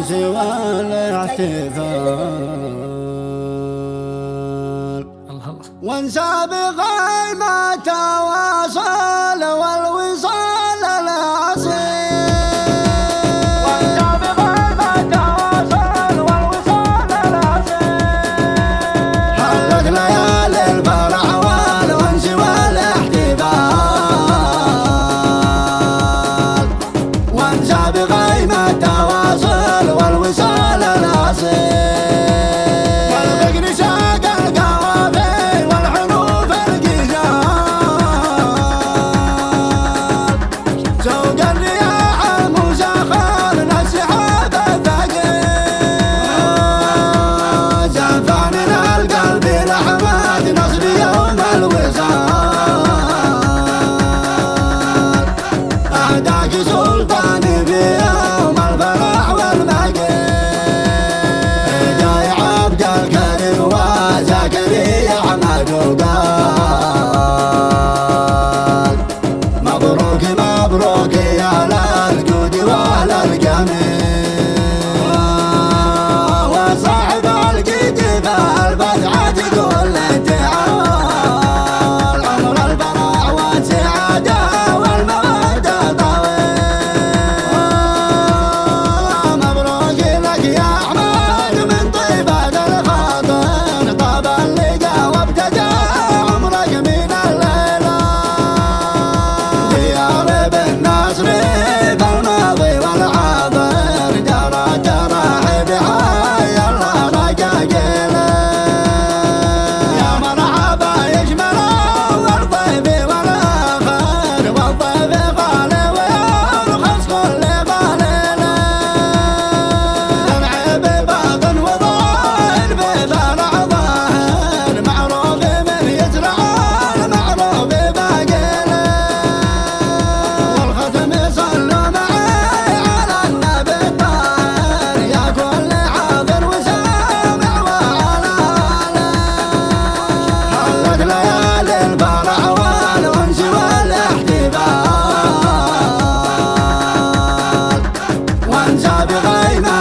الأنس والاحتفال وانسى بغيمة واصل والوصال الأصيل مبروك يا للجود ولا الجميل وصاحب الجد فالبدعة تقول تعال عمر الفرح والسعادة والمودة طويل مبروك لك يا أحمد من طيبة الخاطر طاب اللقا وابتدى عمرك من الليلة بالماضي والحاضر جرى جراحي بحي الله رقاقيله يا مرحبا يجمل والضيف والآخر والضيف غالي ويرخص كل قليله العيب باطن وظاهر بفرع ظاهر معروف من يزرع المعروف باقيله والختم صلوا معي على النبي الطاهر يا كل حاضر وسامع وعلى آله حلت ليالي الفرح والأنس والاحتفال وانسى بغيمة